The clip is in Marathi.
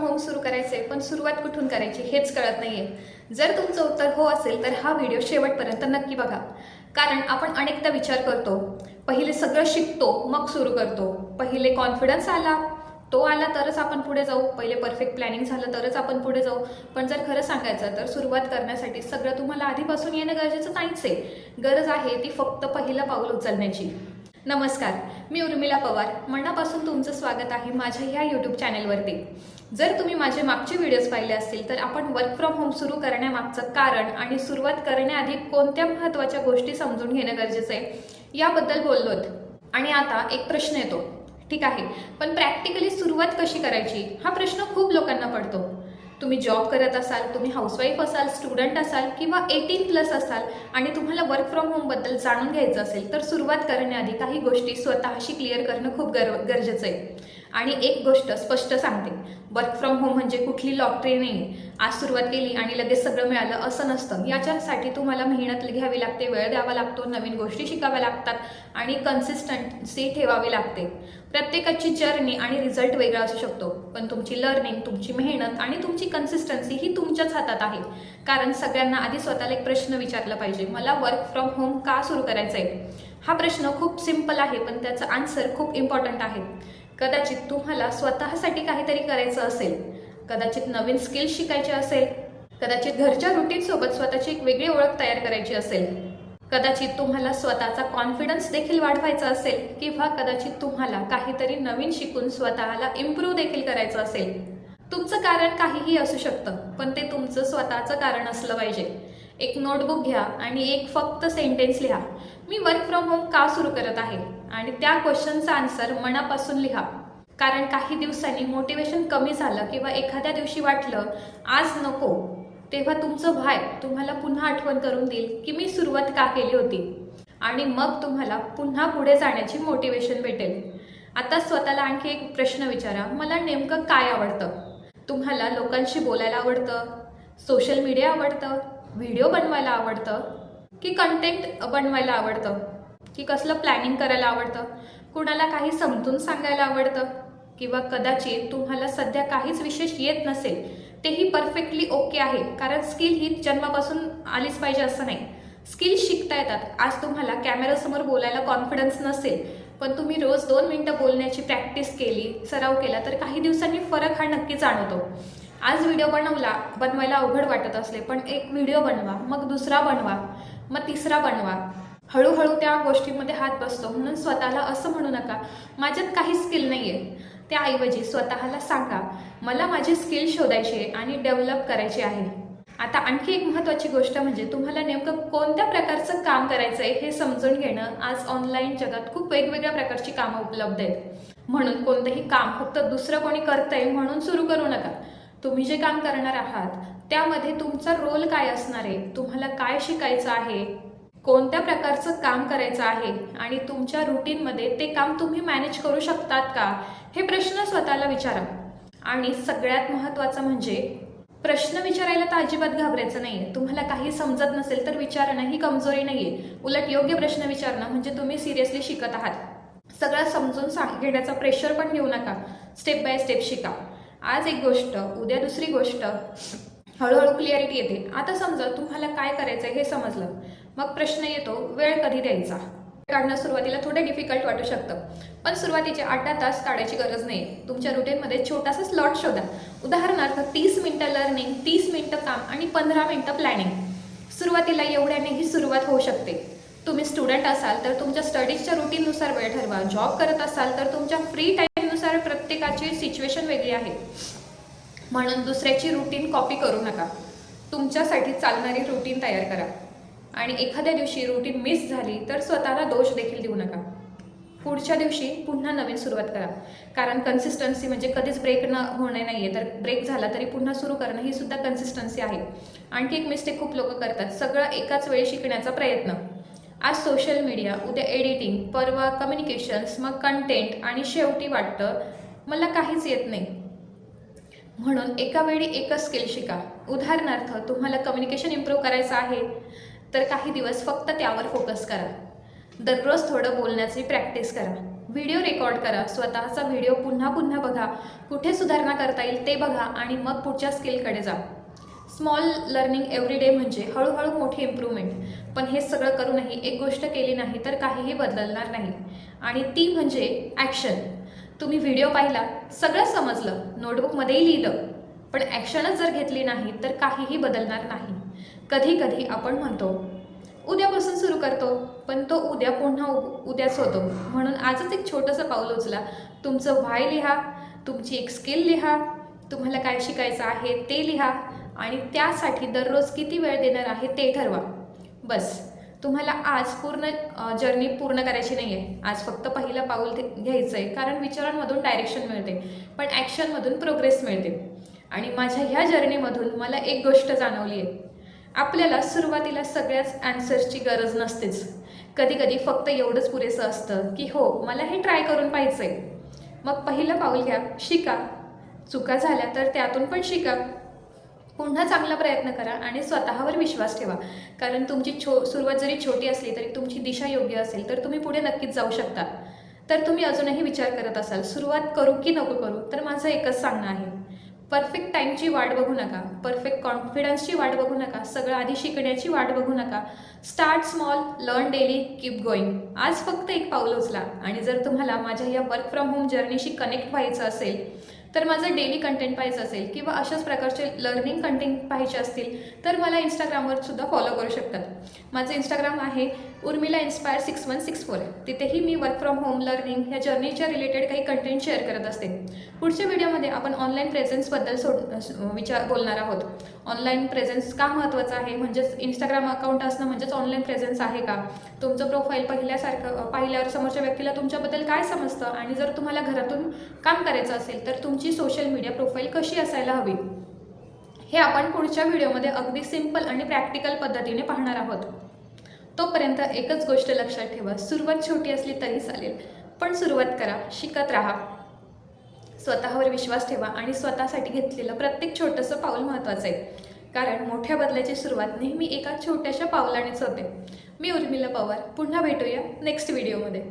होम सुरू करायचे पण सुरुवात कुठून करायची हेच कळत नाहीये. जर तुमचं उत्तर हो असेल तर हा व्हिडिओ शेवटपर्यंत नक्की बघा. कारण आपण अनेकदा विचार करतो, पहिले सगळं शिकतो मग सुरू करतो. पहिले कॉन्फिडन्स आला, तो आला तरच आपण पुढे जाऊ. पहिले परफेक्ट प्लॅनिंग झालं तरच आपण पुढे जाऊ. पण जर खरं सांगायचं तर सुरुवात करण्यासाठी सगळं तुम्हाला आधीपासून येणं गरजेचं नाहीच आहे. गरज आहे ती फक्त पहिलं पाऊल उचलण्याची. नमस्कार, मी उर्मिला पवार. मनापासून तुमचं स्वागत आहे माझ्या ह्या यूट्यूब चॅनलवरती. जर तुम्ही माझे मागचे व्हिडिओज पाहिले असतील तर आपण वर्क फ्रॉम होम सुरू करण्यामागचं कारण आणि सुरुवात करण्याआधी कोणत्या महत्त्वाच्या गोष्टी समजून घेणं गरजेचं आहे याबद्दल बोललोत. आणि आता एक प्रश्न येतो, ठीक आहे, पण प्रॅक्टिकली सुरुवात कशी करायची हा प्रश्न खूप लोकांना पडतो. तुम्ही जॉब करत असाल, तुम्ही हाऊसवाईफ असाल, स्टुडंट असाल किंवा 18+ असाल आणि तुम्हाला वर्क फ्रॉम होमबद्दल जाणून घ्यायचं असेल तर सुरुवात करण्याआधी काही गोष्टी स्वतःशी क्लिअर करणं खूप गरजेचं आहे. आणि एक गोष्ट स्पष्ट सांगते, वर्क फ्रॉम होम म्हणजे कुठली लॉटरी नाही. आज सुरुवात केली आणि लगेच सगळं मिळालं असं नसतं. याच्यासाठी तुम्हाला मेहनत घ्यावी लागते, वेळ द्यावा लागतो, नवीन गोष्टी शिकाव्या लागतात आणि कन्सिस्टन्सी ठेवावी लागते. प्रत्येकाची जर्नी आणि रिझल्ट वेगळा असू शकतो, पण तुमची लर्निंग, तुमची मेहनत आणि तुमची कन्सिस्टन्सी ही तुमच्याच हातात आहे. कारण सगळ्यांना आधी स्वतःला एक प्रश्न विचारला पाहिजे, मला वर्क फ्रॉम होम का सुरू करायचं आहे? हा प्रश्न खूप सिम्पल आहे पण त्याचं आन्सर खूप इम्पॉर्टंट आहे. कदाचित तुम्हाला स्वतःसाठी काहीतरी करायचं असेल, कदाचित नवीन स्किल्स शिकायचे असेल, कदाचित घरच्या रुटीनसोबत स्वतःची एक वेगळी ओळख तयार करायची असेल, कदाचित तुम्हाला स्वतःचा कॉन्फिडन्स देखील वाढवायचा असेल किंवा कदाचित तुम्हाला काहीतरी नवीन शिकून स्वतःला इम्प्रूव्ह देखील करायचं असेल. तुमचं कारण काहीही असू शकतं, पण ते तुमचं स्वतःचं कारण असलं पाहिजे. एक नोटबुक घ्या आणि एक फक्त सेंटेन्स लिहा, मी वर्क फ्रॉम होम का सुरू करत आहे, आणि त्या क्वेश्चनचा आन्सर मनापासून लिहा. कारण काही दिवसांनी मोटिवेशन कमी झालं किंवा एखाद्या दिवशी वाटलं आज नको, तेव्हा तुमचं व्हाय तुम्हाला पुन्हा आठवण करून देईल की मी सुरुवात का केली होती, आणि मग तुम्हाला पुन्हा पुढे जाण्याची मोटिवेशन भेटेल. आता स्वतःला आणखी एक प्रश्न विचारा, मला नेमकं काय आवडतं? तुम्हाला लोकांशी बोलायला आवडतं, सोशल मीडिया आवडतं, व्हिडिओ बनवायला आवडतं की कंटेंट बनवायला आवडतं, की कसलं प्लॅनिंग करायला आवडतं, कुणाला काही समजून सांगायला आवडतं, किंवा कदाचित तुम्हाला सध्या काहीच विशेष येत नसेल, तेही परफेक्टली ओके आहे. कारण स्किल ही जन्मापासून आलीच पाहिजे असं नाही. स्किल्स शिकता येतात. आज तुम्हाला कॅमेरासमोर बोलायला कॉन्फिडन्स नसेल, पण तुम्ही रोज 2 मिनिटं बोलण्याची प्रॅक्टिस केली, सराव केला तर काही दिवसांनी फरक हा नक्की जाणवतो. आज व्हिडिओ बनवायला अवघड वाटत असले, पण एक व्हिडिओ बनवा, मग दुसरा बनवा, मग तिसरा बनवा. हळूहळू त्या गोष्टीमध्ये हात बसतो. म्हणून स्वतःला असं म्हणू नका माझ्यात काही स्किल नाही आहे. त्याऐवजी स्वतःला सांगा, मला माझी स्किल शोधायची आणि डेव्हलप करायची आहे. आता आणखी एक महत्त्वाची गोष्ट म्हणजे तुम्हाला नेमकं कोणत्या प्रकारचं काम करायचं आहे हे समजून घेणं. आज ऑनलाईन जगात खूप वेगवेगळ्या प्रकारची कामं उपलब्ध आहेत. म्हणून कोणतंही काम फक्त दुसरं कोणी करतंय म्हणून सुरू करू नका. तुम्ही जे काम करणार आहात त्यामध्ये तुमचा रोल काय असणार आहे, तुम्हाला काय शिकायचं आहे, कोणत्या प्रकारचं काम करायचं आहे आणि तुमच्या रुटीनमध्ये ते काम तुम्ही मॅनेज करू शकतात का, हे प्रश्न स्वतःला विचारा. आणि सगळ्यात महत्त्वाचं म्हणजे प्रश्न विचारायला तर अजिबात घाबरायचं नाहीये. तुम्हाला काही समजत नसेल तर विचारणं ही कमजोरी नाहीये. उलट योग्य प्रश्न विचारणं म्हणजे तुम्ही सिरियसली शिकत आहात. सगळं समजून घेण्याचा प्रेशर पण घेऊ नका. स्टेप बाय स्टेप शिका. आज एक गोष्ट, उद्या दुसरी गोष्ट, हळूहळू क्लिअरिटी येते. आता समजा तुम्हाला काय करायचं हे समजलं, मग प्रश्न येतो वेळ कधी द्यायचा. काढणं सुरुवातीला थोडं डिफिकल्ट वाटू शकतं, पण सुरुवातीचे 8 तास काढायची गरज नाही. तुमच्या रुटीनमध्ये छोटासा स्लॉट शोधा. उदाहरणार्थ 30 मिनिटं लर्निंग, 30 मिनिटं काम आणि 15 मिनिटं प्लॅनिंग. सुरुवातीला एवढ्यानेही सुरुवात होऊ शकते. तुम्ही स्टुडंट असाल तर तुमच्या स्टडीजच्या रुटीननुसार वेळ ठरवा. जॉब करत असाल तर तुमच्या फ्री टाईमनुसार. प्रत्येकाची सिच्युएशन वेगळी आहे, म्हणून दुसऱ्याची रुटीन कॉपी करू नका. तुमच्यासाठी चालणारी रुटीन तयार करा. आणि एखाद्या दिवशी रुटीन मिस झाली तर स्वतःला दोष देखील देऊ नका. पुढच्या दिवशी पुन्हा नवीन सुरुवात करा. कारण कन्सिस्टन्सी म्हणजे कधीच ब्रेक होणे नाही आहे. तर ब्रेक झाला तरी पुन्हा सुरू करणं ही सुद्धा कन्सिस्टन्सी आहे. आणखी एक मिस्टेक खूप लोक करतात, सगळं एकाच वेळी शिकण्याचा प्रयत्न. आज सोशल मीडिया, उद्या एडिटिंग, परवा कम्युनिकेशन्स, मग कंटेंट आणि शेवटी वाटतं मला काहीच येत नाही. म्हणून एका वेळी एकच स्किल शिका. उदाहरणार्थ तुम्हाला कम्युनिकेशन इम्प्रूव्ह करायचं आहे तर काही दिवस फक्त त्यावर फोकस करा. दररोज थोडं बोलण्याची प्रॅक्टिस करा. व्हिडिओ रेकॉर्ड करा, स्वतःचा व्हिडिओ पुन्हा पुन्हा बघा, कुठे सुधारणा करता येईल ते बघा आणि मग पुढच्या स्किलकडे जा. स्मॉल लर्निंग एव्हरी डे म्हणजे हळूहळू मोठी इम्प्रूव्हमेंट. पण हे सगळं करूनही एक गोष्ट केली नाही तर काहीही बदलणार नाही, आणि ती म्हणजे ॲक्शन. तुम्ही व्हिडिओ पाहिला, सगळं समजलं, नोटबुकमध्येही लिहिलं, पण ॲक्शनच जर घेतली नाही तर काहीही बदलणार नाही. कधी कधी आपण म्हणतो उद्यापासून सुरू करतो, पण तो उद्या पुन्हा उद्याच होतो. म्हणून आजच एक छोटंसं पाऊल उचला. तुमचं व्हाय लिहा, तुमची एक स्किल लिहा, तुम्हाला काय शिकायचं आहे ते लिहा, आणि त्यासाठी दररोज किती वेळ देणार आहे ते ठरवा. बस. तुम्हाला आज पूर्ण जर्नी पूर्ण करायची नाही आहे. आज फक्त पहिलं पाऊल घ्यायचं आहे, कारण विचारांमधून डायरेक्शन मिळते, पण ॲक्शनमधून प्रोग्रेस मिळते. आणि माझ्या ह्या जर्नीमधून मला एक गोष्ट जाणवली आहे. आपल्याला सुरुवातीला सगळ्याच ॲन्सर्सची गरज नसतेच. कधी कधी फक्त एवढंच पुरेसं असतं की हो, मला हे ट्राय करून पाहायचं आहे. मग पहिलं पाऊल घ्या, शिका. चुका झाल्या तर त्यातून पण शिका, पुन्हा चांगला प्रयत्न करा आणि स्वतःवर विश्वास ठेवा. कारण तुमची सुरुवात जरी छोटी असली तरी तुमची दिशा योग्य असेल तर तुम्ही पुढे नक्कीच जाऊ शकता. तर तुम्ही अजूनही विचार करत असाल सुरुवात करू की नको करू, तर माझं एकच सांगणं आहे, परफेक्ट टाईमची वाट बघू नका, परफेक्ट कॉन्फिडन्सची वाट बघू नका, सगळं आधी शिकण्याची वाट बघू नका. Start small, learn daily, keep going. आज फक्त एक पाऊल उचला. आणि जर तुम्हाला माझ्या या वर्क फ्रॉम होम जर्नीशी कनेक्ट व्हायचं असेल, तर माझं डेली कंटेंट पाहायचं असेल किंवा अशाच प्रकारचे लर्निंग कंटेंट पाहायचे असतील तर मला इंस्टाग्रामवर सुद्धा फॉलो करू शकतात. माझं इंस्टाग्राम आहे उर्मिला इन्स्पायर 6164. तिथेही मी वर्क फ्रॉम होम, लर्निंग ह्या जर्नीच्या रिलेटेड काही कंटेंट शेअर करत असते. पुढच्या व्हिडिओमध्ये आपण ऑनलाईन प्रेझेन्सबद्दल बोलणार आहोत. ऑनलाईन प्रेझेन्स का महत्त्वाचं आहे, म्हणजेच इंस्टाग्राम अकाउंट असणं म्हणजेच ऑनलाईन प्रेझेन्स आहे का, तुमचं प्रोफाईल पाहिल्यावर समोरच्या व्यक्तीला तुमच्याबद्दल काय समजतं, आणि जर तुम्हाला घरातून काम करायचं असेल तर तुमची सोशल मीडिया प्रोफाईल कशी असायला हवी, हे आपण पुढच्या व्हिडिओमध्ये अगदी सिंपल आणि प्रॅक्टिकल पद्धतीने पाहणार आहोत. तोपर्यंत एकच गोष्ट लक्षात ठेवा, सुरुवात छोटी असली तरी चालेल, पण सुरुवात करा, शिकत राहा, स्वतःवर विश्वास ठेवा आणि स्वतःसाठी घेतलेलं प्रत्येक छोटंसं पाऊल महत्त्वाचं आहे. कारण मोठ्या बदलाची सुरुवात नेहमी एका छोट्याशा पावलानेच होते. मी उर्मिला पवार, पुन्हा भेटूया नेक्स्ट व्हिडिओमध्ये.